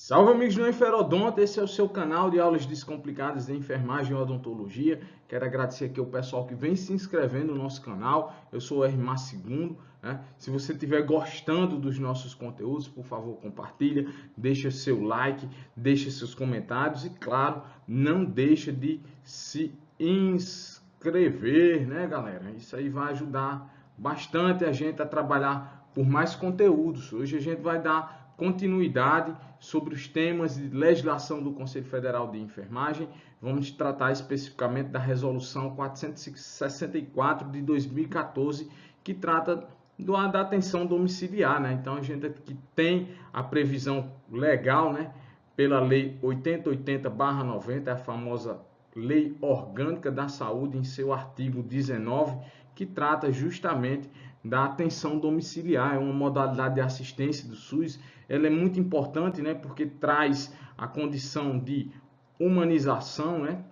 Salve amigos do Enferodonto, esse é o seu canal de aulas descomplicadas de enfermagem e odontologia. Quero agradecer aqui ao pessoal que vem se inscrevendo no nosso canal. Eu sou o RMA II, né? Se você estiver gostando dos nossos conteúdos, por favor, compartilha, deixa seu like, deixa seus comentários e, claro, não deixa de se inscrever, né, galera? Isso aí vai ajudar bastante a gente a trabalhar por mais conteúdos. Hoje a gente vai dar continuidade sobre os temas de legislação do Conselho Federal de Enfermagem. Vamos tratar especificamente da Resolução 464 de 2014, que trata da atenção domiciliar, né? Então a gente aqui tem a previsão legal, né? Pela Lei 8080/90, a famosa Lei Orgânica da Saúde, em seu artigo 19, que trata justamente da atenção domiciliar. É uma modalidade de assistência do SUS. Ela é muito importante, né, porque traz a condição de humanização, né,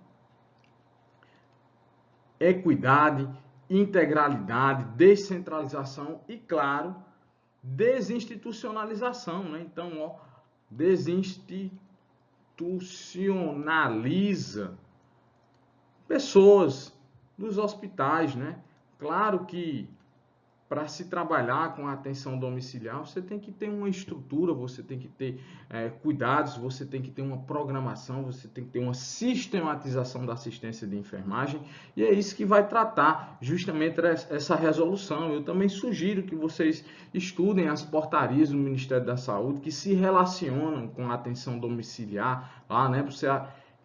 equidade, integralidade, descentralização e, claro, desinstitucionalização, né? Então, ó, desinstitucionaliza pessoas dos hospitais, né? Claro que para se trabalhar com a atenção domiciliar, você tem que ter uma estrutura, você tem que ter cuidados, você tem que ter uma programação, você tem que ter uma sistematização da assistência de enfermagem, e é isso que vai tratar justamente essa resolução. Eu também sugiro que vocês estudem as portarias do Ministério da Saúde que se relacionam com a atenção domiciliar, lá, né? Você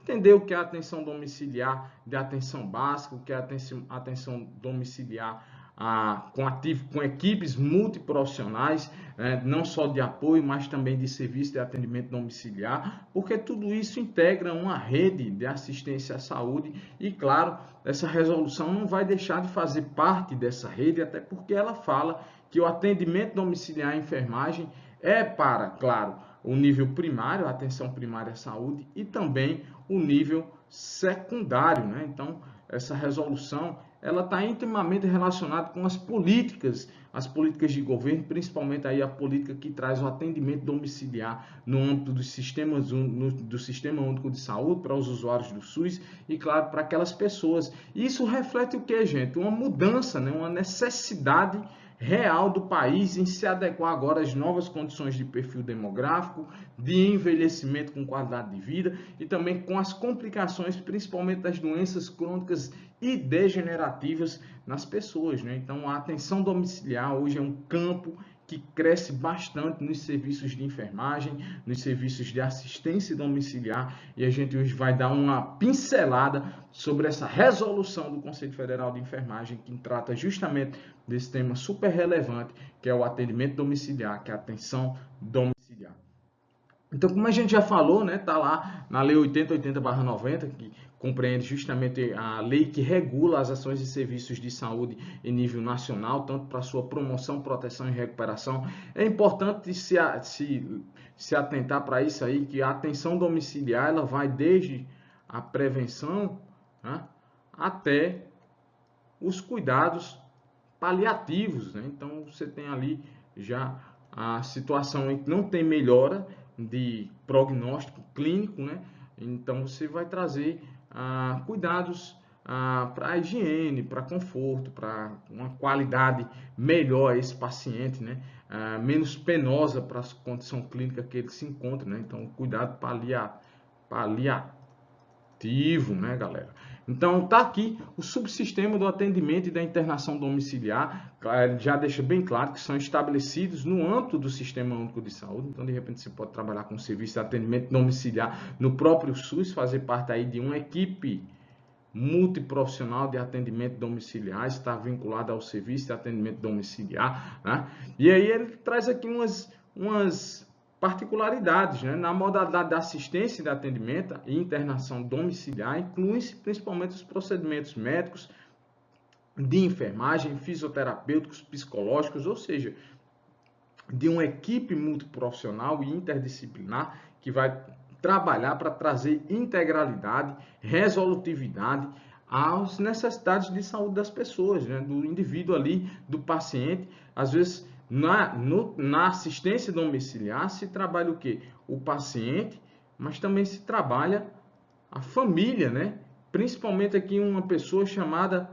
entender o que é a atenção domiciliar de atenção básica, o que é a atenção domiciliar com equipes multiprofissionais, não só de apoio, mas também de serviço de atendimento domiciliar, porque tudo isso integra uma rede de assistência à saúde e, claro, essa resolução não vai deixar de fazer parte dessa rede, até porque ela fala que o atendimento domiciliar à enfermagem é para, claro, o nível primário, a atenção primária à saúde, e também o nível secundário, né? Então, essa resolução ela está intimamente relacionada com as políticas de governo, principalmente aí a política que traz o atendimento domiciliar no âmbito dos sistemas do Sistema Único de Saúde para os usuários do SUS e, claro, para aquelas pessoas. Isso reflete o que, gente? Uma mudança, né? Uma necessidade real do país em se adequar agora às novas condições de perfil demográfico, de envelhecimento com qualidade de vida e também com as complicações, principalmente das doenças crônicas e degenerativas nas pessoas, né? Então, a atenção domiciliar hoje é um campo que cresce bastante nos serviços de enfermagem, nos serviços de assistência domiciliar, e a gente hoje vai dar uma pincelada sobre essa resolução do Conselho Federal de Enfermagem que trata justamente desse tema super relevante, que é o atendimento domiciliar, que é a atenção domiciliar. Então, como a gente já falou, né, tá lá na Lei 8080/90, que compreende justamente a lei que regula as ações e serviços de saúde em nível nacional, tanto para sua promoção, proteção e recuperação. É importante se atentar para isso aí, que a atenção domiciliar ela vai desde a prevenção, né, até os cuidados paliativos, né? Então, você tem ali já a situação em que não tem melhora de prognóstico clínico, né? Então você vai trazer cuidados para a higiene, para conforto, para uma qualidade melhor a esse paciente, né? Menos penosa para a condição clínica que ele se encontra, né? Então cuidado paliativo, né, galera? Então, tá aqui o subsistema do atendimento e da internação domiciliar, já deixa bem claro que são estabelecidos no âmbito do Sistema Único de Saúde. Então, de repente, você pode trabalhar com serviço de atendimento domiciliar no próprio SUS, fazer parte aí de uma equipe multiprofissional de atendimento domiciliar, está vinculado ao serviço de atendimento domiciliar, né? E aí ele traz aqui umas particularidades, né? Na modalidade de assistência de atendimento e internação domiciliar, incluem-se principalmente os procedimentos médicos, de enfermagem, fisioterapêuticos, psicológicos, ou seja, de uma equipe multiprofissional e interdisciplinar que vai trabalhar para trazer integralidade, resolutividade às necessidades de saúde das pessoas, né? Do indivíduo ali, do paciente. Às vezes, na assistência domiciliar se trabalha o quê? o paciente, mas também se trabalha a família, né? Principalmente aqui uma pessoa chamada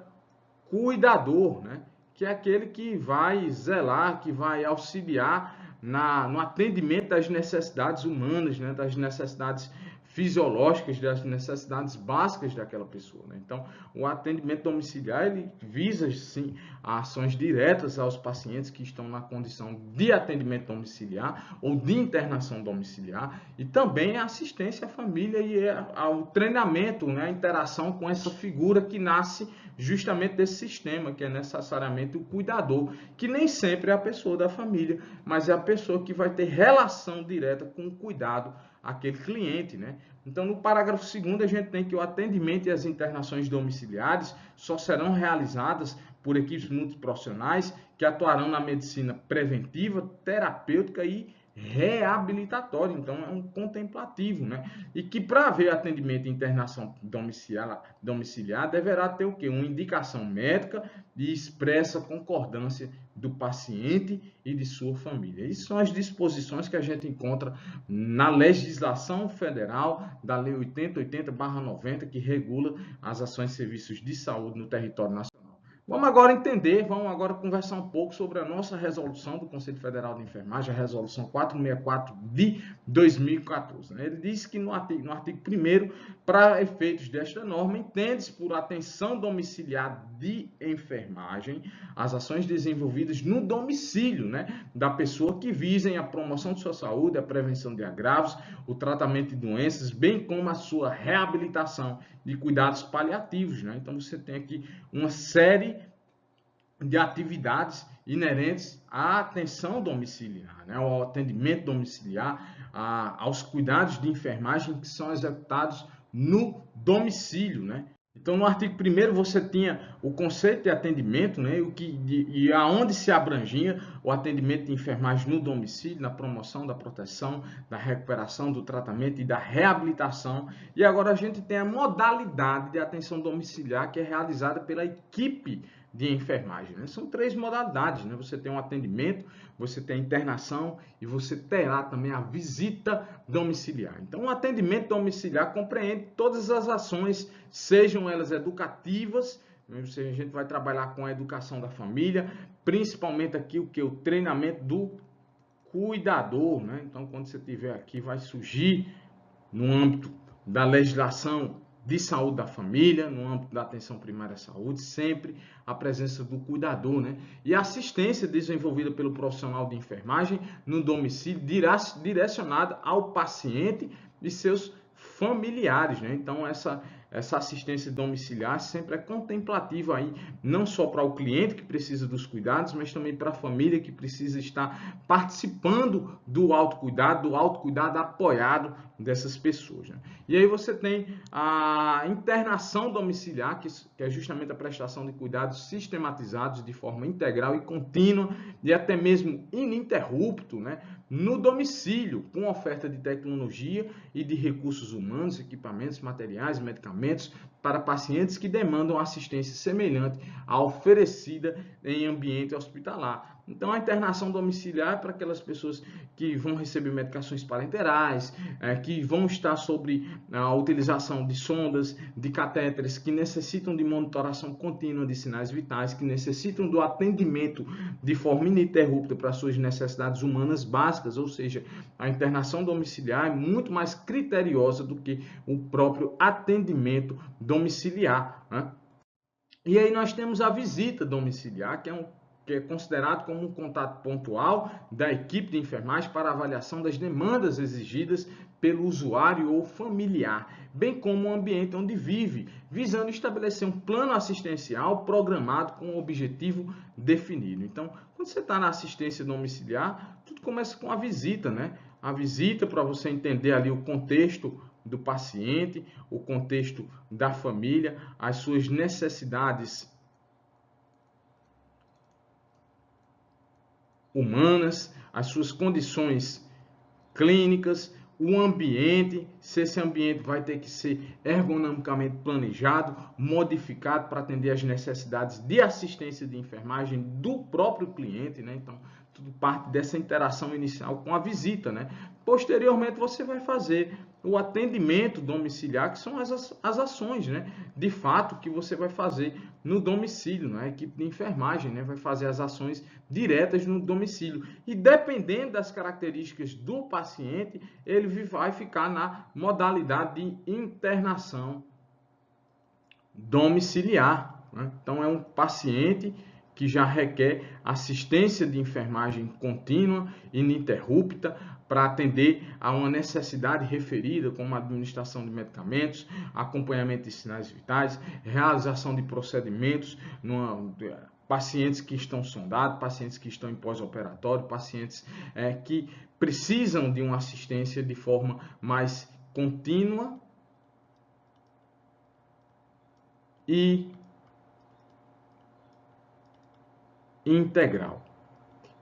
cuidador, né? Que é aquele que vai zelar, que vai auxiliar no atendimento das necessidades humanas, né? Das necessidades fisiológicas, das necessidades básicas daquela pessoa, né? Então, o atendimento domiciliar, ele visa, sim, ações diretas aos pacientes que estão na condição de atendimento domiciliar ou de internação domiciliar, e também a assistência à família e ao treinamento, né? A interação com essa figura que nasce justamente desse sistema, que é necessariamente o cuidador, que nem sempre é a pessoa da família, mas é a pessoa que vai ter relação direta com o cuidado àquele cliente, né? Então, no parágrafo 2º, a gente tem que o atendimento e as internações domiciliares só serão realizadas por equipes multiprofissionais que atuarão na medicina preventiva, terapêutica e reabilitatória. Então, é um contemplativo, né? E que para haver atendimento e internação domiciliar deverá ter o quê? Uma indicação médica e expressa concordância do paciente e de sua família. Essas são as disposições que a gente encontra na legislação federal da Lei 8080/90, que regula as ações e serviços de saúde no território nacional. Vamos agora entender, vamos agora conversar um pouco sobre a nossa resolução do Conselho Federal de Enfermagem, a resolução 464 de 2014. Ele diz que no artigo 1º, para efeitos desta norma, entende-se por atenção domiciliar de enfermagem as ações desenvolvidas no domicílio, né, da pessoa que visem a promoção de sua saúde, a prevenção de agravos, o tratamento de doenças, bem como a sua reabilitação de cuidados paliativos, né? Então você tem aqui uma série de atividades inerentes à atenção domiciliar, né? Ao atendimento domiciliar, aos cuidados de enfermagem que são executados no domicílio, né? Então, no artigo 1º, você tinha o conceito de atendimento, né? E aonde se abrangia o atendimento de enfermagem no domicílio, na promoção da proteção, da recuperação, do tratamento e da reabilitação. E agora a gente tem a modalidade de atenção domiciliar que é realizada pela equipe de enfermagem, né? São 3 modalidades, né? Você tem um atendimento, você tem a internação e você terá também a visita domiciliar. Então, o atendimento domiciliar compreende todas as ações, sejam elas educativas, né? A gente vai trabalhar com a educação da família, principalmente aqui o treinamento do cuidador, né? Então, quando você tiver aqui, vai surgir no âmbito da legislação de saúde da família, no âmbito da atenção primária à saúde, sempre a presença do cuidador, né? E a assistência desenvolvida pelo profissional de enfermagem no domicílio direcionada ao paciente e seus familiares, né? Então, essa assistência domiciliar sempre é contemplativa aí, não só para o cliente que precisa dos cuidados, mas também para a família que precisa estar participando do autocuidado apoiado dessas pessoas, né? E aí você tem a internação domiciliar, que é justamente a prestação de cuidados sistematizados de forma integral e contínua e até mesmo ininterrupto, né, no domicílio, com oferta de tecnologia e de recursos humanos, equipamentos, materiais, medicamentos para pacientes que demandam assistência semelhante à oferecida em ambiente hospitalar. Então, a internação domiciliar é para aquelas pessoas que vão receber medicações parenterais, que vão estar sobre a utilização de sondas, de catéteres, que necessitam de monitoração contínua de sinais vitais, que necessitam do atendimento de forma ininterrupta para suas necessidades humanas básicas, ou seja, a internação domiciliar é muito mais criteriosa do que o próprio atendimento domiciliar, né? E aí nós temos a visita domiciliar, que é considerado como um contato pontual da equipe de enfermagem para avaliação das demandas exigidas pelo usuário ou familiar, bem como o ambiente onde vive, visando estabelecer um plano assistencial programado com um objetivo definido. Então, quando você está na assistência domiciliar, tudo começa com a visita, né? A visita para você entender ali o contexto do paciente, o contexto da família, as suas necessidades humanas, as suas condições clínicas, o ambiente, se esse ambiente vai ter que ser ergonomicamente planejado, modificado para atender às necessidades de assistência de enfermagem do próprio cliente, né? Então, tudo parte dessa interação inicial com a visita, né? Posteriormente, você vai fazer o atendimento domiciliar, que são as ações, né, de fato, que você vai fazer no domicílio, né? A equipe de enfermagem, né, vai fazer as ações diretas no domicílio. E dependendo das características do paciente, ele vai ficar na modalidade de internação domiciliar, né? Então, é um paciente que já requer assistência de enfermagem contínua, ininterrupta, para atender a uma necessidade referida, como a administração de medicamentos, acompanhamento de sinais vitais, realização de procedimentos, pacientes que estão sondados, pacientes que estão em pós-operatório, pacientes que precisam de uma assistência de forma mais contínua e integral.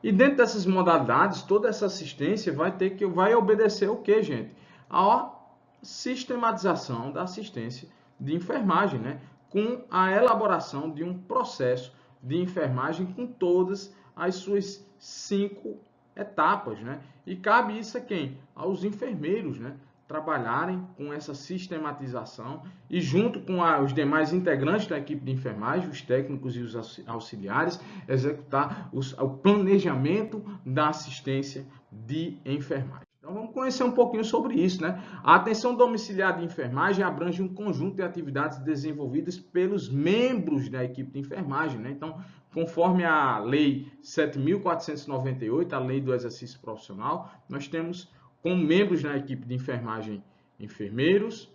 E dentro dessas modalidades, toda essa assistência vai obedecer o que, gente? A sistematização da assistência de enfermagem, né? Com a elaboração de um processo de enfermagem com todas as suas 5 etapas, né? E cabe isso a quem? Aos enfermeiros, né? Trabalharem com essa sistematização e junto com os demais integrantes da equipe de enfermagem, os técnicos e os auxiliares, executar o planejamento da assistência de enfermagem. Então vamos conhecer um pouquinho sobre isso, né? A atenção domiciliar de enfermagem abrange um conjunto de atividades desenvolvidas pelos membros da equipe de enfermagem, né? Então, conforme a Lei 7.498, a Lei do Exercício Profissional, nós temos como membros na equipe de enfermagem, enfermeiros,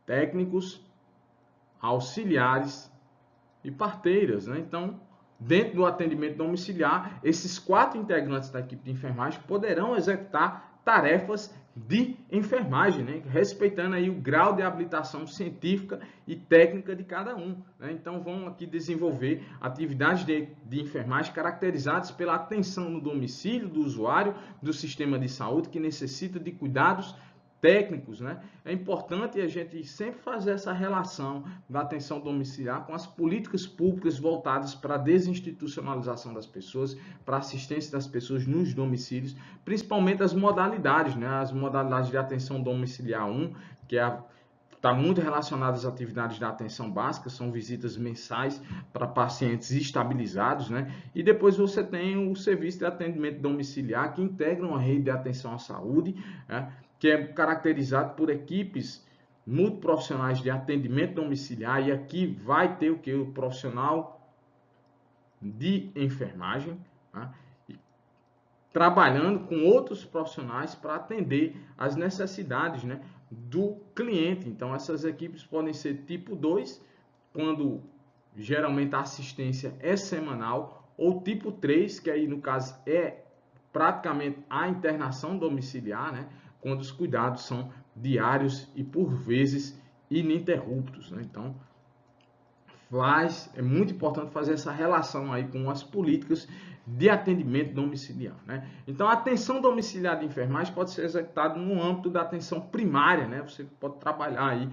técnicos, auxiliares e parteiras, né? Então, dentro do atendimento domiciliar, esses 4 integrantes da equipe de enfermagem poderão executar tarefas de enfermagem, né? Respeitando aí o grau de habilitação científica e técnica de cada um, né? Então, vão aqui desenvolver atividades de enfermagem caracterizadas pela atenção no domicílio do usuário do sistema de saúde que necessita de cuidados técnicos, né? É importante a gente sempre fazer essa relação da atenção domiciliar com as políticas públicas voltadas para a desinstitucionalização das pessoas, para a assistência das pessoas nos domicílios, principalmente as modalidades, né? As modalidades de atenção domiciliar 1, que está muito relacionada às atividades da atenção básica, são visitas mensais para pacientes estabilizados, né? E depois você tem o serviço de atendimento domiciliar, que integra uma rede de atenção à saúde, né? Que é caracterizado por equipes multiprofissionais de atendimento domiciliar, e aqui vai ter o que? O profissional de enfermagem, né? Trabalhando com outros profissionais para atender as necessidades, né, do cliente. Então, essas equipes podem ser tipo 2, quando geralmente a assistência é semanal, ou tipo 3, que aí no caso é praticamente a internação domiciliar, né, quando os cuidados são diários e por vezes ininterruptos, né? Então, é muito importante fazer essa relação aí com as políticas de atendimento domiciliar, né? Então, a atenção domiciliar de enfermagem pode ser executada no âmbito da atenção primária, né? Você pode trabalhar aí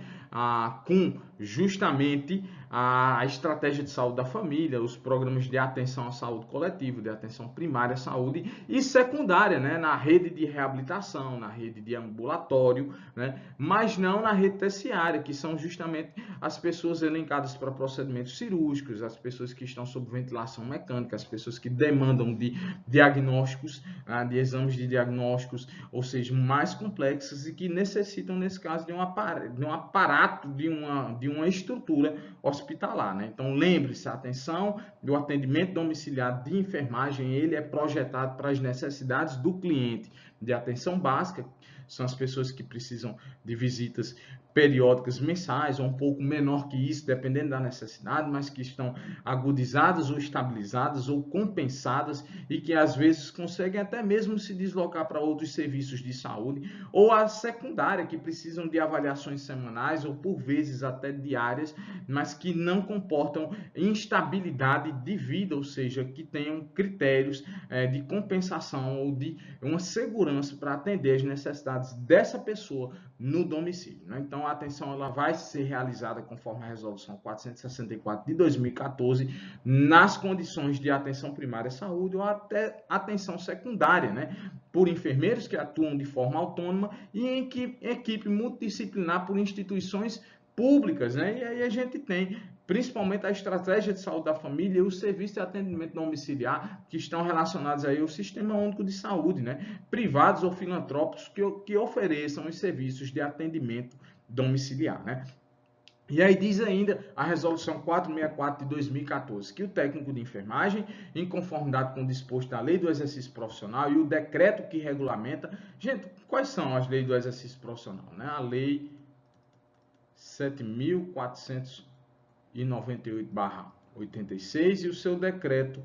com justamente a estratégia de saúde da família, os programas de atenção à saúde coletiva, de atenção primária à saúde e secundária, né? Na rede de reabilitação, na rede de ambulatório, né? Mas não na rede terciária, que são justamente as pessoas elencadas para procedimentos cirúrgicos, as pessoas que estão sob ventilação mecânica, as pessoas que demandam de diagnósticos, de exames de diagnósticos, ou seja, mais complexos e que necessitam, nesse caso, de um aparato, de uma estrutura hospitalar, né? Então, lembre-se, a atenção do atendimento domiciliar de enfermagem, ele é projetado para as necessidades do cliente de atenção básica, são as pessoas que precisam de visitas periódicas mensais, ou um pouco menor que isso, dependendo da necessidade, mas que estão agudizadas ou estabilizadas ou compensadas e que às vezes conseguem até mesmo se deslocar para outros serviços de saúde, ou a secundária, que precisam de avaliações semanais ou por vezes até diárias, mas que não comportam instabilidade de vida, ou seja, que tenham critérios de compensação ou de uma segurança para atender as necessidades atividades dessa pessoa no domicílio, né? Então, a atenção ela vai ser realizada conforme a Resolução 464 de 2014, nas condições de atenção primária à saúde ou até atenção secundária, né? Por enfermeiros que atuam de forma autônoma e em equipe multidisciplinar por instituições públicas, né? E aí a gente tem principalmente a estratégia de saúde da família e o serviço de atendimento domiciliar que estão relacionados aí ao Sistema Único de Saúde, né? Privados ou filantrópicos que ofereçam os serviços de atendimento domiciliar, né? E aí diz ainda a Resolução 464 de 2014, que o técnico de enfermagem, em conformidade com o disposto da Lei do Exercício Profissional e o decreto que regulamenta... Gente, quais são as leis do exercício profissional, né? A Lei 7.498/86 e o seu decreto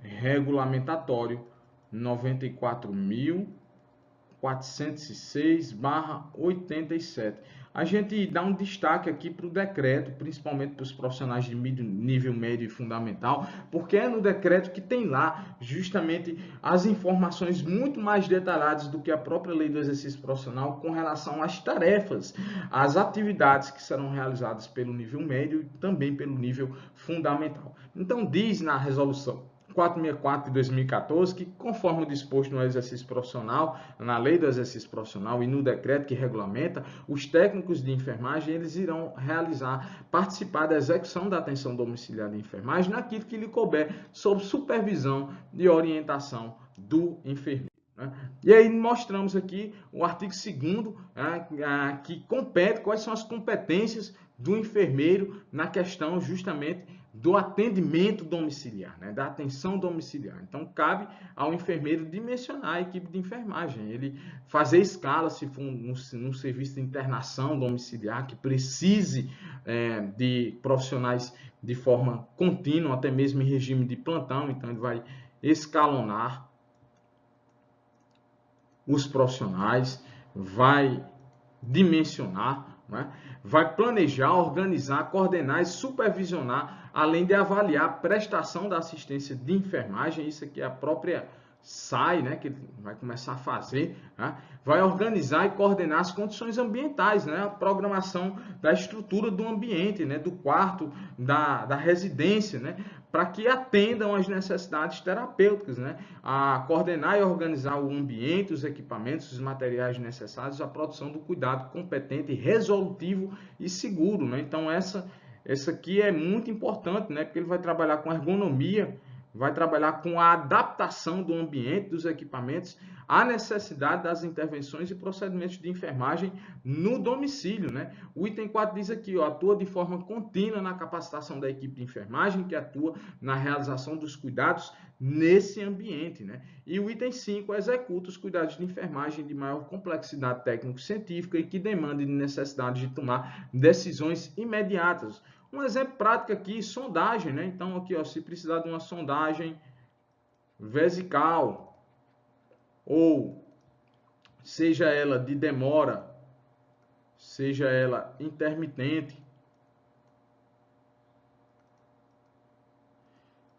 regulamentatório 94.406/87. A gente dá um destaque aqui para o decreto, principalmente para os profissionais de nível médio e fundamental, porque é no decreto que tem lá justamente as informações muito mais detalhadas do que a própria lei do exercício profissional com relação às tarefas, às atividades que serão realizadas pelo nível médio e também pelo nível fundamental. Então diz na resolução 464 de 2014, que conforme o disposto no exercício profissional, na lei do exercício profissional e no decreto que regulamenta, os técnicos de enfermagem eles irão participar da execução da atenção domiciliar de enfermagem naquilo que lhe couber sob supervisão e orientação do enfermeiro. E aí mostramos aqui o artigo 2º, que compete quais são as competências do enfermeiro na questão justamente do atendimento domiciliar, né, da atenção domiciliar. Então, cabe ao enfermeiro dimensionar a equipe de enfermagem, ele fazer escala se for um serviço de internação domiciliar que precise de profissionais de forma contínua, até mesmo em regime de plantão. Então, ele vai escalonar os profissionais, vai dimensionar, né? Vai planejar, organizar, coordenar e supervisionar, além de avaliar a prestação da assistência de enfermagem. Isso aqui é a própria SAI, né, que ele vai começar a fazer, né? Vai organizar e coordenar as condições ambientais, né? A programação da estrutura do ambiente, né? Do quarto, da residência, né? Para que atendam às necessidades terapêuticas, né? A coordenar e organizar o ambiente, os equipamentos, os materiais necessários à produção do cuidado competente, resolutivo e seguro, né? Então essa aqui é muito importante, né? Porque ele vai trabalhar com ergonomia, vai trabalhar com a adaptação do ambiente, dos equipamentos, à necessidade das intervenções e procedimentos de enfermagem no domicílio, né? O item 4 diz aqui, ó, atua de forma contínua na capacitação da equipe de enfermagem, que atua na realização dos cuidados nesse ambiente, né? E o item 5 executa os cuidados de enfermagem de maior complexidade técnico-científica e que demandem necessidade de tomar decisões imediatas. Um exemplo prático aqui, sondagem, né? Então, aqui, ó, se precisar de uma sondagem vesical, ou seja ela de demora, seja ela intermitente.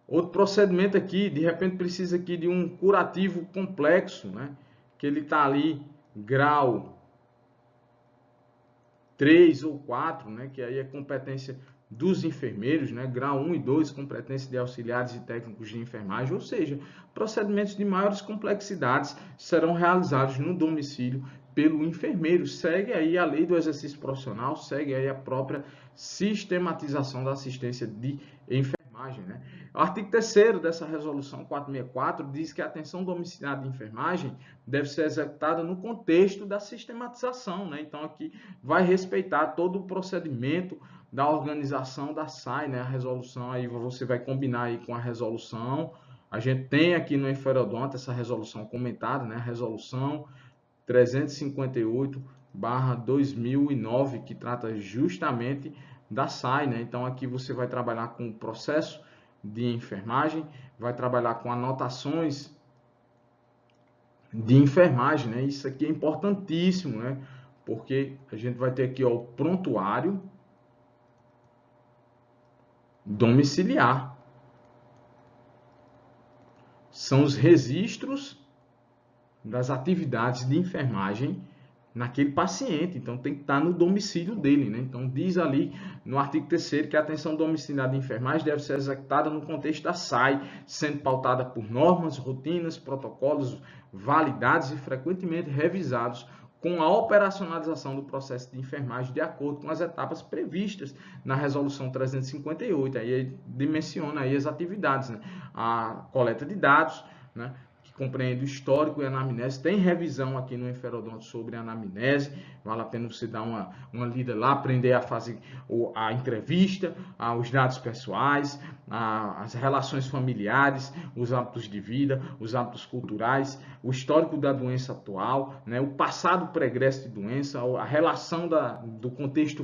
Outro procedimento aqui, de repente precisa aqui de um curativo complexo, né? Que ele está ali, grau 3 ou 4, né? Que aí é competência dos enfermeiros, né? Grau 1 e 2, competência de auxiliares e técnicos de enfermagem, ou seja, procedimentos de maiores complexidades serão realizados no domicílio pelo enfermeiro. Segue aí a lei do exercício profissional, segue aí a própria sistematização da assistência de enfermagem, né? O artigo 3º dessa resolução 464 diz que a atenção domiciliar de enfermagem deve ser executada no contexto da sistematização, né? Então aqui vai respeitar todo o procedimento da organização da SAI, né? A resolução aí você vai combinar aí com a resolução. A gente tem aqui no Enferodonto essa resolução comentada, né? A resolução 358/2009, que trata justamente da SAI, né? Então aqui você vai trabalhar com o processo de enfermagem, vai trabalhar com anotações de enfermagem, né? Isso aqui é importantíssimo, né? Porque a gente vai ter aqui, ó, o prontuário domiciliar. São os registros das atividades de enfermagem naquele paciente, então tem que estar no domicílio dele, né? Então diz ali no artigo 3º que a atenção domiciliar de enfermagem deve ser executada no contexto da SAI, sendo pautada por normas, rotinas, protocolos validados e frequentemente revisados com a operacionalização do processo de enfermagem de acordo com as etapas previstas na Resolução 358. Aí dimensiona aí as atividades, né? A coleta de dados, né? Compreende o histórico e a anamnese. Tem revisão aqui no Enferodonto sobre a anamnese. Vale a pena você dar uma lida lá, aprender a fazer a entrevista, os dados pessoais, as relações familiares, os hábitos de vida, os hábitos culturais, o histórico da doença atual, né, o passado pregresso de doença, a relação do contexto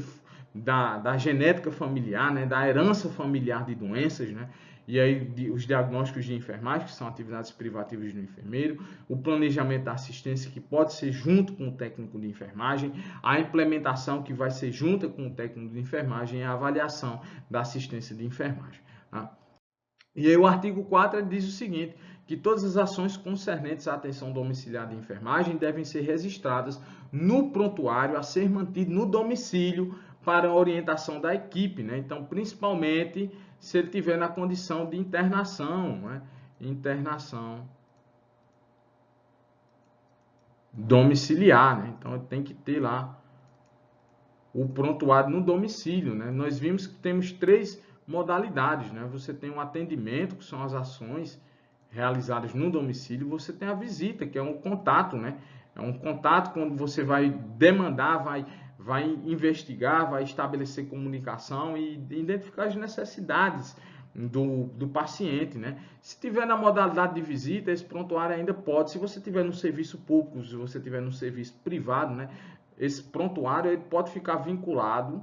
da genética familiar, né, da herança familiar de doenças, né? E aí os diagnósticos de enfermagem, que são atividades privativas do enfermeiro, o planejamento da assistência, que pode ser junto com o técnico de enfermagem, a implementação, que vai ser junto com o técnico de enfermagem, e a avaliação da assistência de enfermagem. Tá? E aí o artigo 4 diz o seguinte, que todas as ações concernentes à atenção domiciliar de enfermagem devem ser registradas no prontuário a ser mantido no domicílio para a orientação da equipe, né? Então, principalmente se ele tiver na condição de internação, né? Internação domiciliar, né? Então, ele tem que ter lá o prontuário no domicílio, né? Nós vimos que temos 3 modalidades, né? Você tem um atendimento, que são as ações realizadas no domicílio, você tem a visita, que é um contato, né? É um contato quando você vai demandar, vai investigar, vai estabelecer comunicação e identificar as necessidades do paciente, né? Se tiver na modalidade de visita, esse prontuário ainda pode, se você tiver no serviço público, se você tiver no serviço privado, né? Esse prontuário ele pode ficar vinculado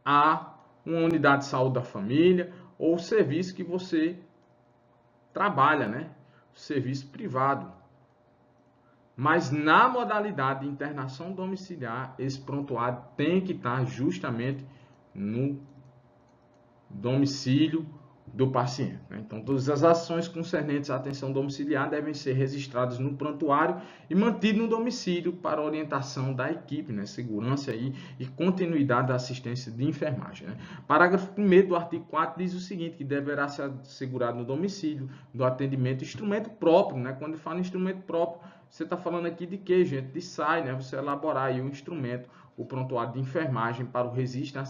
a uma unidade de saúde da família ou o serviço que você trabalha, né? Serviço privado. Mas na modalidade de internação domiciliar, esse prontuário tem que estar justamente no domicílio do paciente. Então, todas as ações concernentes à atenção domiciliar devem ser registradas no prontuário e mantidas no domicílio para orientação da equipe, né? Segurança e continuidade da assistência de enfermagem. Né? Parágrafo 1º do artigo 4 diz o seguinte, que deverá ser assegurado no domicílio do atendimento instrumento próprio. Né? Quando fala em instrumento próprio, você está falando aqui de quê, gente? De SAI, né? Você elaborar aí um instrumento, o prontuário de enfermagem para o registro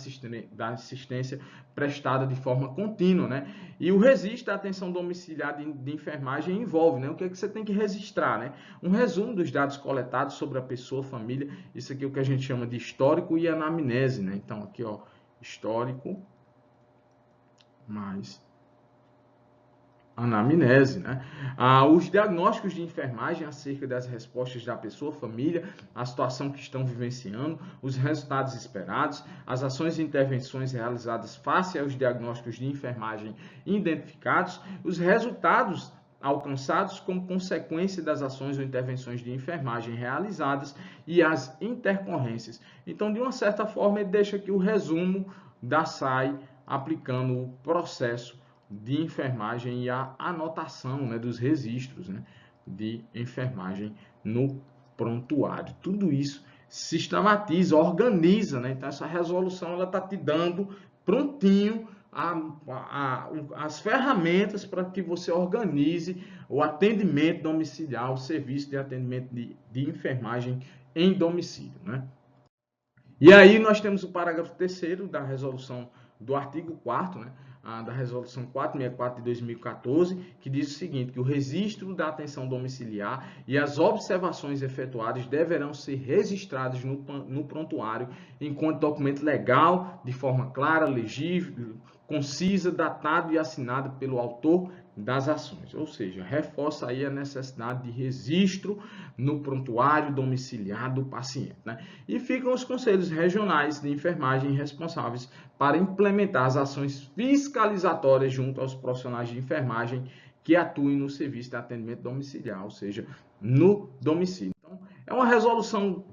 da assistência prestada de forma contínua, né? E o registro da atenção domiciliar de enfermagem envolve, né? O que é que você tem que registrar, né? Um resumo dos dados coletados sobre a pessoa, família, isso aqui é o que a gente chama de histórico e anamnese, né? Então, aqui, ó, histórico mais anamnese, né? Os diagnósticos de enfermagem acerca das respostas da pessoa, família, a situação que estão vivenciando, os resultados esperados, as ações e intervenções realizadas face aos diagnósticos de enfermagem identificados, os resultados alcançados como consequência das ações ou intervenções de enfermagem realizadas e as intercorrências. Então, de uma certa forma, ele deixa aqui o resumo da SAI aplicando o processo de enfermagem e a anotação, né, dos registros, né, de enfermagem no prontuário. Tudo isso sistematiza, organiza, né? Então essa resolução ela está te dando prontinho as ferramentas para que você organize o atendimento domiciliar, o serviço de atendimento de enfermagem em domicílio, né? E aí nós temos o parágrafo 3º da resolução do artigo 4º, né, da resolução 464 de 2014, que diz o seguinte, que o registro da atenção domiciliar e as observações efetuadas deverão ser registrados no prontuário enquanto documento legal, de forma clara, legível, concisa, datado e assinado pelo autor das ações, ou seja, reforça aí a necessidade de registro no prontuário domiciliar do paciente, né? E ficam os conselhos regionais de enfermagem responsáveis para implementar as ações fiscalizatórias junto aos profissionais de enfermagem que atuem no serviço de atendimento domiciliar, ou seja, no domicílio. Então, é uma resolução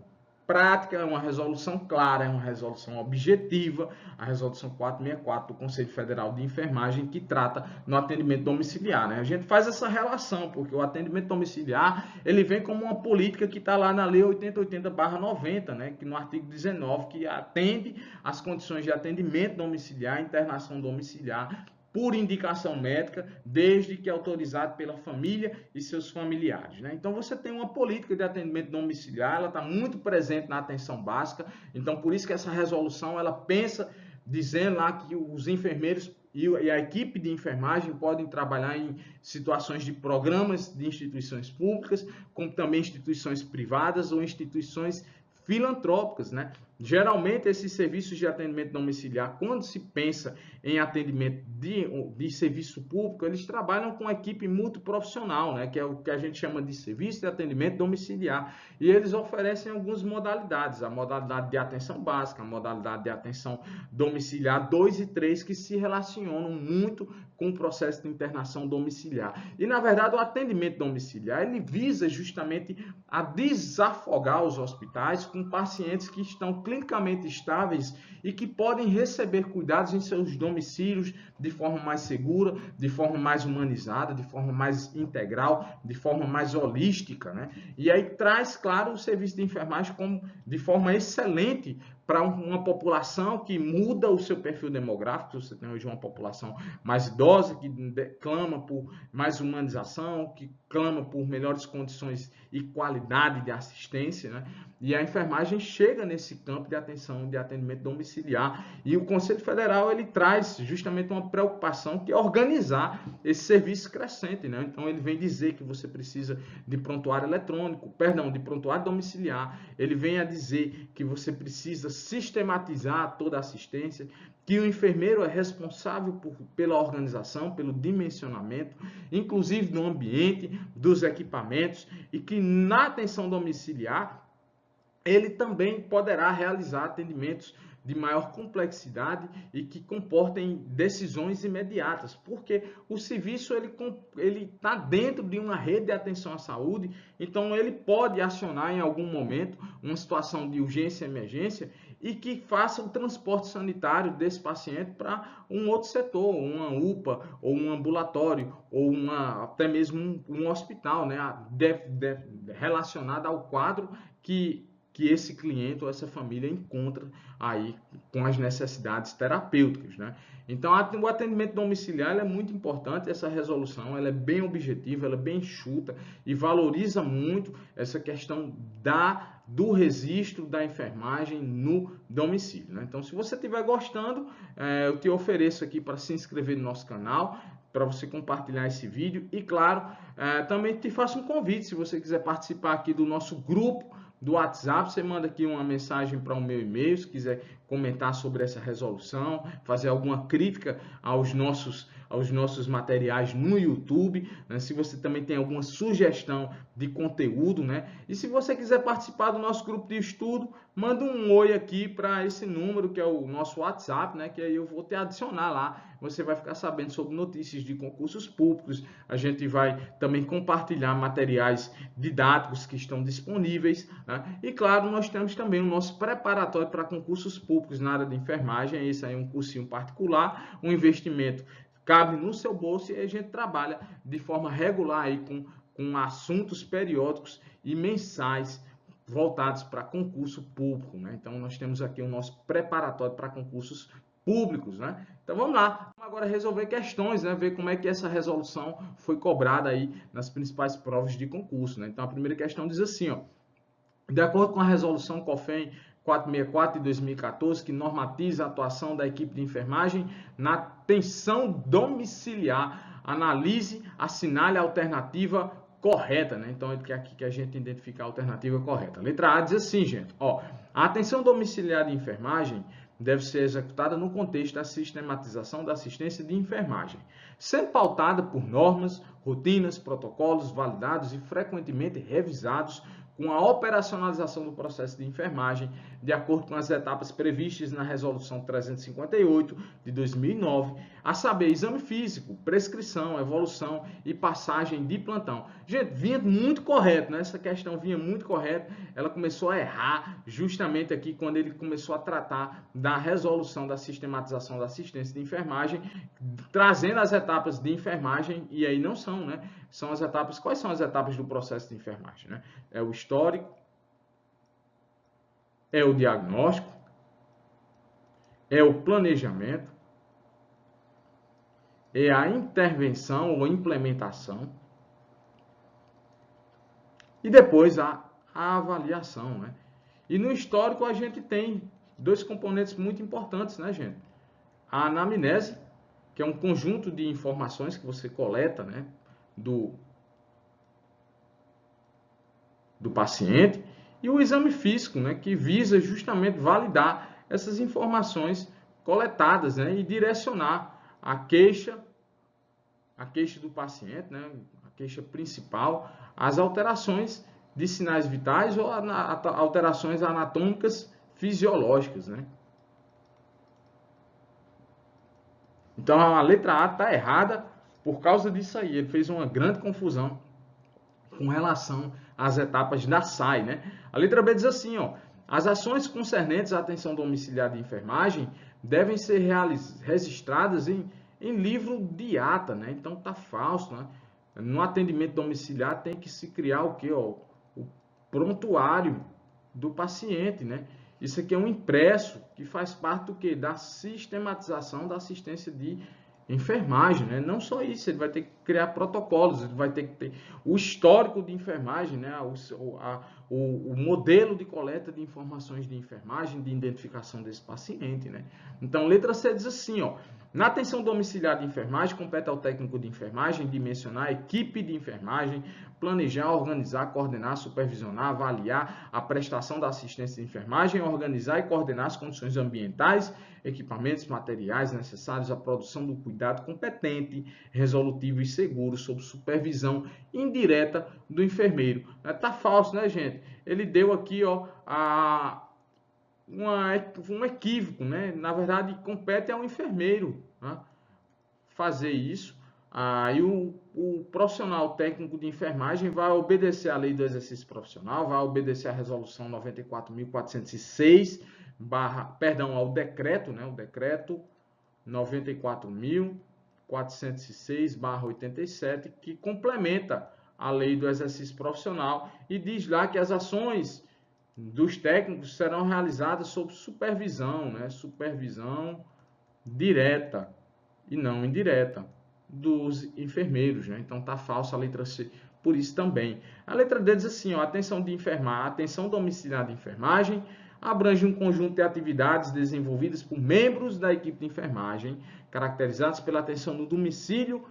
prática, é uma resolução clara, é uma resolução objetiva, a resolução 464 do Conselho Federal de Enfermagem, que trata no atendimento domiciliar, né? A gente faz essa relação, porque o atendimento domiciliar, ele vem como uma política que está lá na Lei 8080/90, né? Que no artigo 19, que atende às condições de atendimento domiciliar, internação domiciliar, por indicação médica, desde que autorizado pela família e seus familiares, né? Então, você tem uma política de atendimento domiciliar, ela está muito presente na atenção básica, então, por isso que essa resolução, ela pensa, dizendo lá que os enfermeiros e a equipe de enfermagem podem trabalhar em situações de programas de instituições públicas, como também instituições privadas ou instituições filantrópicas, né? Geralmente, esses serviços de atendimento domiciliar, quando se pensa em atendimento de serviço público, eles trabalham com equipe multiprofissional, né? Que é o que a gente chama de serviço de atendimento domiciliar. E eles oferecem algumas modalidades, a modalidade de atenção básica, a modalidade de atenção domiciliar 2 e 3, que se relacionam muito com o processo de internação domiciliar. E, na verdade, o atendimento domiciliar, ele visa justamente a desafogar os hospitais com pacientes que estão clinicamente estáveis e que podem receber cuidados em seus domicílios de forma mais segura, de forma mais humanizada, de forma mais integral, de forma mais holística, né? E aí traz, claro, o serviço de enfermagem como de forma excelente para uma população que muda o seu perfil demográfico. Você tem hoje uma população mais idosa, que clama por mais humanização, que clama por melhores condições e qualidade de assistência, né? E a enfermagem chega nesse campo de atenção, de atendimento domiciliar. E o Conselho Federal, ele traz justamente uma preocupação, que é organizar esse serviço crescente, né? Então, ele vem dizer que você precisa de prontuário eletrônico, de prontuário domiciliar. Ele vem a dizer que você precisa sistematizar toda a assistência, que o enfermeiro é responsável pela organização, pelo dimensionamento, inclusive do ambiente, dos equipamentos, e que na atenção domiciliar ele também poderá realizar atendimentos de maior complexidade e que comportem decisões imediatas, porque o serviço ele está dentro de uma rede de atenção à saúde, então ele pode acionar em algum momento uma situação de urgência e emergência e que faça o transporte sanitário desse paciente para um outro setor, uma UPA, ou um ambulatório, ou até mesmo um hospital, né, relacionado ao quadro que esse cliente ou essa família encontra aí com as necessidades terapêuticas, né? Então, o atendimento domiciliar é muito importante. Essa resolução ela é bem objetiva, ela é bem enxuta e valoriza muito essa questão do registro da enfermagem no domicílio, né? Então, se você estiver gostando, eu te ofereço aqui para se inscrever no nosso canal, para você compartilhar esse vídeo e, claro, também te faço um convite, se você quiser participar aqui do nosso grupo do WhatsApp, você manda aqui uma mensagem para o meu e-mail, se quiser comentar sobre essa resolução, fazer alguma crítica aos nossos materiais no YouTube, né? Se você também tem alguma sugestão de conteúdo, né? E se você quiser participar do nosso grupo de estudo, manda um oi aqui para esse número, que é o nosso WhatsApp, né? Que aí eu vou te adicionar lá. Você vai ficar sabendo sobre notícias de concursos públicos. A gente vai também compartilhar materiais didáticos que estão disponíveis, né? E claro, nós temos também o nosso preparatório para concursos públicos na área de enfermagem. Esse aí é um cursinho particular, um investimento cabe no seu bolso e a gente trabalha de forma regular aí com assuntos periódicos e mensais voltados para concurso público, né? Então, nós temos aqui o nosso preparatório para concursos públicos, né? Então, vamos lá. Vamos agora resolver questões, né? Ver como é que essa resolução foi cobrada aí nas principais provas de concurso, né? Então, a primeira questão diz assim, ó: de acordo com a resolução COFEN 464 de 2014, que normatiza a atuação da equipe de enfermagem na atenção domiciliar, analise, assinale a alternativa correta, né? Então, é aqui que a gente identifica a alternativa correta. Letra A diz assim, gente, ó: a atenção domiciliar de enfermagem deve ser executada no contexto da sistematização da assistência de enfermagem, sendo pautada por normas, rotinas, protocolos validados e frequentemente revisados com a operacionalização do processo de enfermagem, de acordo com as etapas previstas na Resolução 358 de 2009, a saber, exame físico, prescrição, evolução e passagem de plantão. Gente, vinha muito correto, né? Essa questão vinha muito correta. Ela começou a errar justamente aqui quando ele começou a tratar da resolução da sistematização da assistência de enfermagem, trazendo as etapas de enfermagem, e aí não são, né? São as etapas, quais são as etapas do processo de enfermagem, né? É o histórico, é o diagnóstico, é o planejamento, é a intervenção ou implementação e depois a avaliação, né? E no histórico a gente tem dois componentes muito importantes, né, gente? A anamnese, que é um conjunto de informações que você coleta, né, do paciente, e o exame físico, né, que visa justamente validar essas informações coletadas, né, e direcionar a queixa do paciente, né, a queixa principal, as alterações de sinais vitais ou alterações anatômicas fisiológicas, né? Então a letra A está errada por causa disso aí. Ele fez uma grande confusão com relação às etapas da SAI, né? A letra B diz assim, ó: as ações concernentes à atenção domiciliar de enfermagem devem ser registradas em livro de ata, né? Então tá falso, né? No atendimento domiciliar tem que se criar o quê? Ó, o prontuário do paciente, né? Isso aqui é um impresso que faz parte do quê? Da sistematização da assistência de enfermagem, né? Não só isso, ele vai ter que criar protocolos, ele vai ter que ter o histórico de enfermagem, né? O modelo de coleta de informações de enfermagem, de identificação desse paciente, né? Então, letra C diz assim, ó: na atenção domiciliar de enfermagem, compete ao técnico de enfermagem dimensionar a equipe de enfermagem, planejar, organizar, coordenar, supervisionar, avaliar a prestação da assistência de enfermagem, organizar e coordenar as condições ambientais, equipamentos, materiais necessários à produção do cuidado competente, resolutivo e seguro, sob supervisão indireta do enfermeiro. Tá falso, né, gente? Ele deu aqui, ó, um equívoco, né? Na verdade, compete ao enfermeiro, né, fazer isso. Aí o profissional técnico de enfermagem vai obedecer à lei do exercício profissional, vai obedecer à resolução 94.406, ao decreto, né? O decreto 94.406/87, que complementa a lei do exercício profissional e diz lá que as ações dos técnicos serão realizadas sob supervisão, né? Supervisão direta e não indireta dos enfermeiros, né? Então tá falsa a letra C, por isso também. A letra D diz assim, ó: atenção de enfermagem, atenção domiciliar de enfermagem abrange um conjunto de atividades desenvolvidas por membros da equipe de enfermagem, caracterizadas pela atenção no domicílio,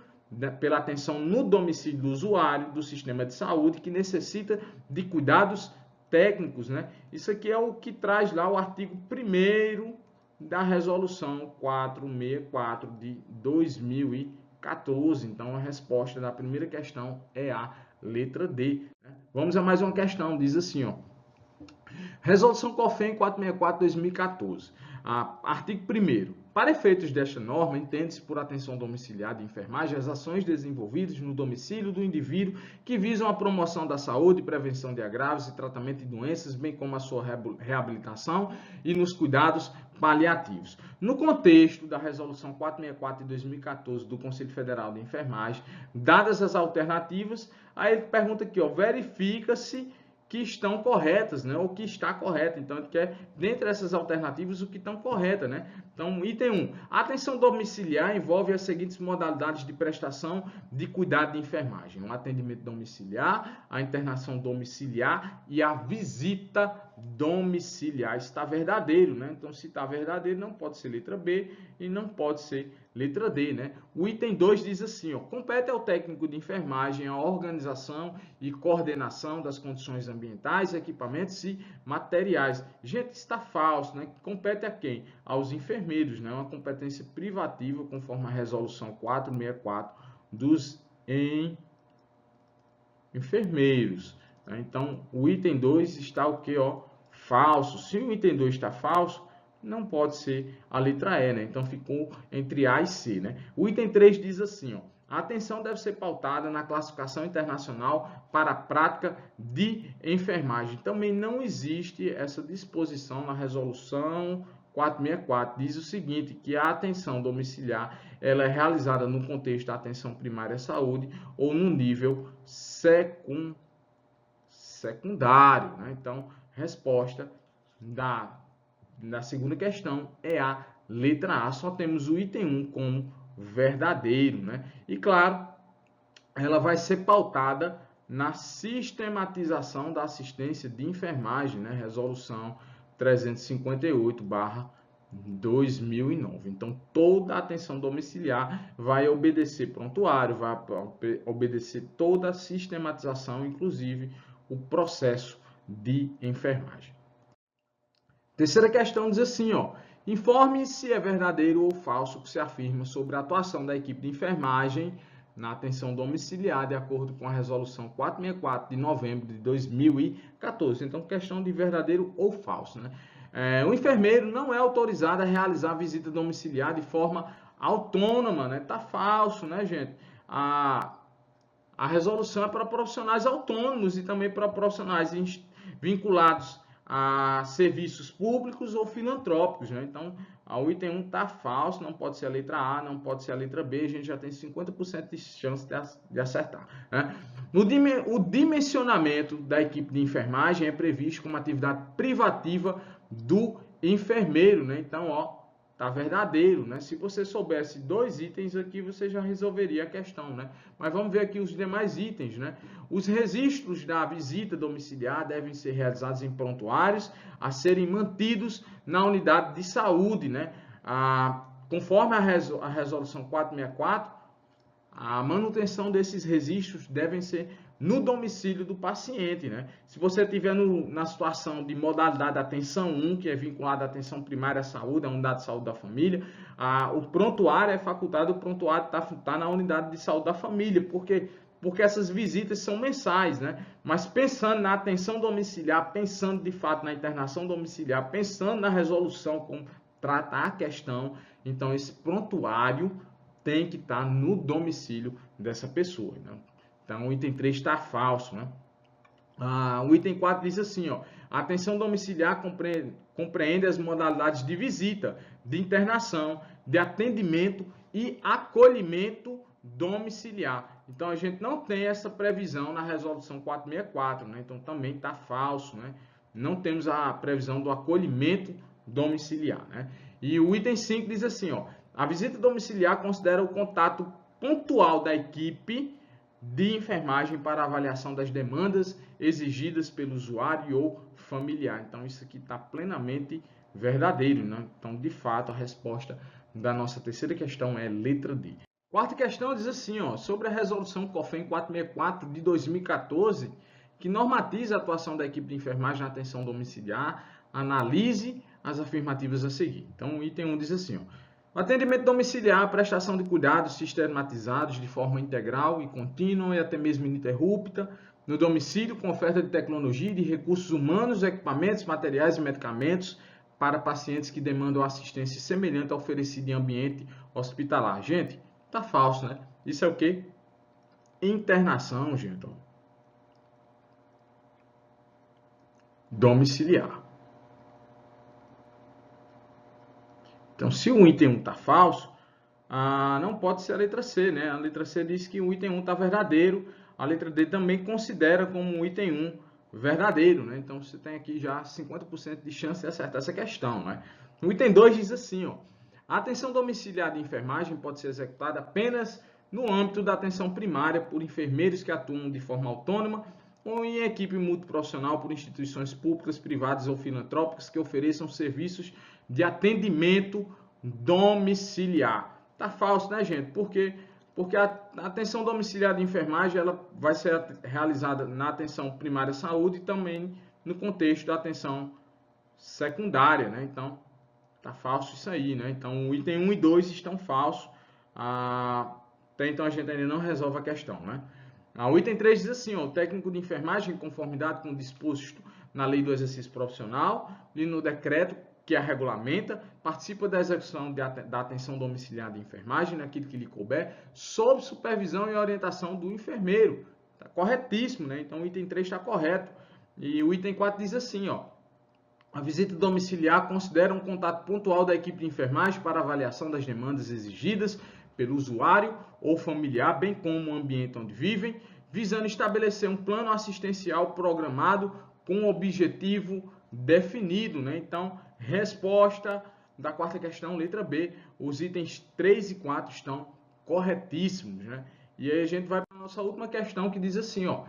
pela atenção no domicílio do usuário do sistema de saúde, que necessita de cuidados técnicos, né? Isso aqui é o que traz lá o artigo 1º da resolução 464 de 2014. Então a resposta da primeira questão é a letra D, né? Vamos a mais uma questão, diz assim, ó: Resolução COFEM 464/2014. Artigo 1º. Para efeitos desta norma, entende-se por atenção domiciliar de enfermagem as ações desenvolvidas no domicílio do indivíduo que visam a promoção da saúde, prevenção de agravos e tratamento de doenças, bem como a sua reabilitação e nos cuidados paliativos. No contexto da Resolução 464 de 2014 do Conselho Federal de Enfermagem, dadas as alternativas, aí ele pergunta aqui, ó: verifica-se que estão corretas, né? Ou que está correta. Então, ele quer, dentre essas alternativas, o que estão corretas, né? Então, item 1. A atenção domiciliar envolve as seguintes modalidades de prestação de cuidado de enfermagem: um atendimento domiciliar, a internação domiciliar e a visita domiciliar. Está verdadeiro, né? Então, se está verdadeiro, não pode ser letra B e não pode ser letra D, né? O item 2 diz assim, ó: compete ao técnico de enfermagem a organização e coordenação das condições ambientais, equipamentos e materiais. Gente, está falso, né? Compete a quem? Aos enfermeiros, né? Uma competência privativa, conforme a resolução 464 dos enfermeiros. Né? Então, o item 2 está o que? Ó, falso. Se o item 2 está falso, não pode ser a letra E, né? Então, ficou entre A e C, né? O item 3 diz assim, ó, a atenção deve ser pautada na classificação internacional para a prática de enfermagem. Também não existe essa disposição na resolução 464. Diz o seguinte, que a atenção domiciliar ela é realizada no contexto da atenção primária à saúde ou no nível secundário, né? Então, resposta da segunda questão é a letra A. Só temos o item 1 como verdadeiro, né? E claro, ela vai ser pautada na sistematização da assistência de enfermagem, né? Resolução 358/2009. Então, toda a atenção domiciliar vai obedecer prontuário, vai obedecer toda a sistematização, inclusive o processo de enfermagem. Terceira questão diz assim, ó, informe se é verdadeiro ou falso o que se afirma sobre a atuação da equipe de enfermagem na atenção domiciliar, de acordo com a resolução 464 de novembro de 2014. Então, questão de verdadeiro ou falso, né? O enfermeiro não é autorizado a realizar visita domiciliar de forma autônoma, né? Tá falso, né, gente? A resolução é para profissionais autônomos e também para profissionais vinculados a serviços públicos ou filantrópicos, né? Então, o item 1 está falso, não pode ser a letra A, não pode ser a letra B, a gente já tem 50% de chance de acertar, né? O dimensionamento da equipe de enfermagem é previsto como atividade privativa do enfermeiro, né? Então, ó, tá verdadeiro, né? Se você soubesse 2 itens aqui, você já resolveria a questão, né? Mas vamos ver aqui os demais itens, né? Os registros da visita domiciliar devem ser realizados em prontuários a serem mantidos na unidade de saúde, né? Conforme a resolução 464, a manutenção desses registros devem ser no domicílio do paciente, né? Se você estiver na situação de modalidade de atenção 1, que é vinculada à atenção primária à saúde, à unidade de saúde da família, o prontuário é facultado, o prontuário está na unidade de saúde da família, porque essas visitas são mensais, né? Mas pensando na atenção domiciliar, pensando de fato na internação domiciliar, pensando na resolução, como tratar a questão, então esse prontuário tem que estar no domicílio dessa pessoa, né? Então, o item 3 está falso, né? O item 4 diz assim, ó, a atenção domiciliar compreende as modalidades de visita, de internação, de atendimento e acolhimento domiciliar. Então, a gente não tem essa previsão na resolução 464, né? Então, também está falso, né? Não temos a previsão do acolhimento domiciliar, né? E o item 5 diz assim, ó, a visita domiciliar considera o contato pontual da equipe de enfermagem para avaliação das demandas exigidas pelo usuário ou familiar. Então, isso aqui está plenamente verdadeiro, né? Então, de fato, a resposta da nossa terceira questão é letra D. Quarta questão diz assim, ó, sobre a resolução COFEM 464 de 2014, que normatiza a atuação da equipe de enfermagem na atenção domiciliar, analise as afirmativas a seguir. Então, o item 1 diz assim, ó, o atendimento domiciliar é a prestação de cuidados sistematizados de forma integral e contínua e até mesmo ininterrupta no domicílio com oferta de tecnologia e de recursos humanos, equipamentos, materiais e medicamentos para pacientes que demandam assistência semelhante à oferecida em ambiente hospitalar. Gente, tá falso, né? Isso é o quê? Internação, gente. Domiciliar. Então, se o item 1 está falso, não pode ser a letra C, né? A letra C diz que o item 1 está verdadeiro, a letra D também considera como o item 1 verdadeiro, né? Então, você tem aqui já 50% de chance de acertar essa questão, né? O item 2 diz assim, ó, a atenção domiciliar de enfermagem pode ser executada apenas no âmbito da atenção primária por enfermeiros que atuam de forma autônoma ou em equipe multiprofissional por instituições públicas, privadas ou filantrópicas que ofereçam serviços de atendimento domiciliar. Tá falso, né, gente? Porque a atenção domiciliar de enfermagem ela vai ser realizada na atenção primária à saúde e também no contexto da atenção secundária, né? Então, tá falso isso aí, né? Então, o item 1 e 2 estão falsos. Então, a gente ainda não resolve a questão, né? O item 3 diz assim, ó, o técnico de enfermagem, em conformidade com o disposto na lei do exercício profissional e no decreto que a regulamenta, participa da execução da atenção domiciliar de enfermagem, naquilo que lhe couber, sob supervisão e orientação do enfermeiro. Está corretíssimo, né? Então o item 3 está correto. E o item 4 diz assim, ó, a visita domiciliar considera um contato pontual da equipe de enfermagem para avaliação das demandas exigidas pelo usuário ou familiar, bem como o ambiente onde vivem, visando estabelecer um plano assistencial programado com um objetivo definido, né? Então, resposta da quarta questão, letra B, os itens 3 e 4 estão corretíssimos, né? E aí a gente vai para a nossa última questão, que diz assim, ó,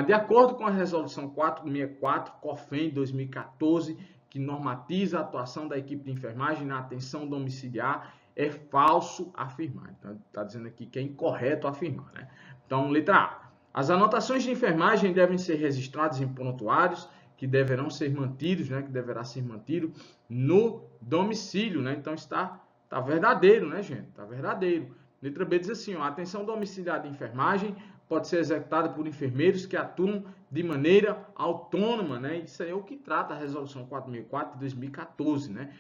de acordo com a resolução 464, COFEN 2014, que normatiza a atuação da equipe de enfermagem na atenção domiciliar, é falso afirmar. Então, está dizendo aqui que é incorreto afirmar, né? Então, letra A. As anotações de enfermagem devem ser registradas em prontuários que deverão ser mantidos, né? Que deverá ser mantido no domicílio, né? Então, está verdadeiro, né, gente? Está verdadeiro. Letra B diz assim, ó, a atenção domiciliar de enfermagem pode ser executada por enfermeiros que atuam de maneira autônoma, né? Isso aí é o que trata a resolução 464 de 2014, né?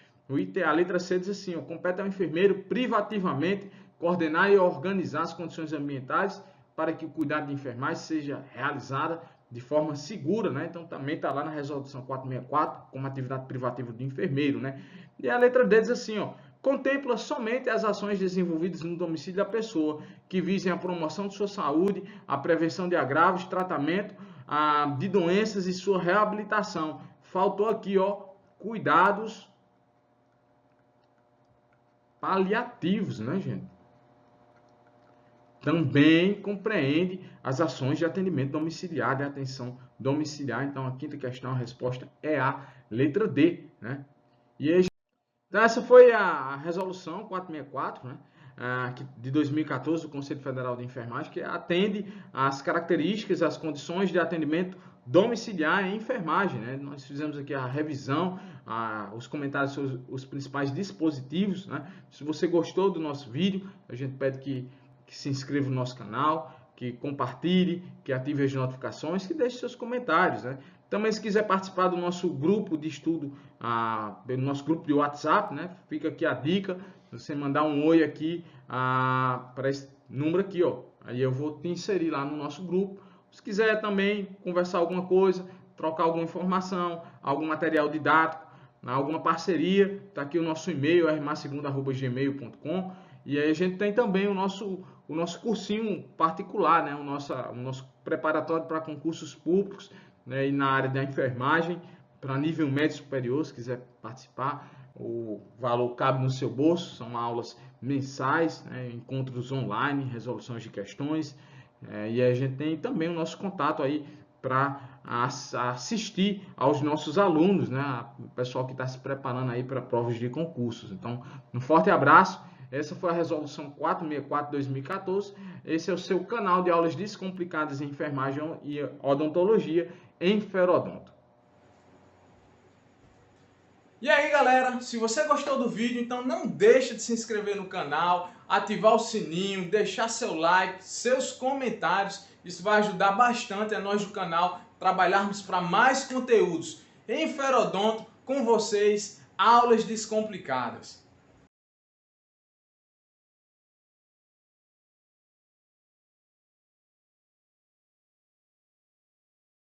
A letra C diz assim, ó, compete ao enfermeiro privativamente coordenar e organizar as condições ambientais para que o cuidado de enfermagem seja realizado de forma segura, né? Então também está lá na resolução 464 como atividade privativa do enfermeiro, né? E a letra D diz assim, ó, contempla somente as ações desenvolvidas no domicílio da pessoa, que visem a promoção de sua saúde, a prevenção de agravos, tratamento de doenças e sua reabilitação. Faltou aqui, ó, cuidados paliativos, né, gente? Também compreende as ações de atendimento domiciliar, de atenção domiciliar. Então, a quinta questão, a resposta é a letra D, né? E aí, então, essa foi a resolução 464, né, de 2014 do Conselho Federal de Enfermagem, que atende às características, às condições de atendimento domiciliar em enfermagem, né? Nós fizemos aqui a revisão, os comentários sobre os principais dispositivos, né? Se você gostou do nosso vídeo, a gente pede que se inscreva no nosso canal, que compartilhe, que ative as notificações, que deixe seus comentários, né? Também, se quiser participar do nosso grupo de estudo, do nosso grupo de WhatsApp, né? Fica aqui a dica, você mandar um oi aqui para esse número aqui, ó. Aí eu vou te inserir lá no nosso grupo. Se quiser também conversar alguma coisa, trocar alguma informação, algum material didático, alguma parceria, tá aqui o nosso e-mail, rmasegunda@gmail.com. E aí a gente tem também o nosso cursinho particular, né? O nosso preparatório para concursos públicos, né? E na área da enfermagem, para nível médio superior, se quiser participar, o valor cabe no seu bolso, são aulas mensais, né? Encontros online, resoluções de questões, e a gente tem também o nosso contato aí para assistir aos nossos alunos, né? O pessoal que está se preparando aí para provas de concursos. Então, um forte abraço. Essa foi a resolução 464 de 2014. Esse é o seu canal de aulas descomplicadas em enfermagem e odontologia em Ferodonto. E aí, galera, se você gostou do vídeo, então não deixa de se inscrever no canal, ativar o sininho, deixar seu like, seus comentários. Isso vai ajudar bastante a nós do canal trabalharmos para mais conteúdos em Ferodonto com vocês, aulas descomplicadas.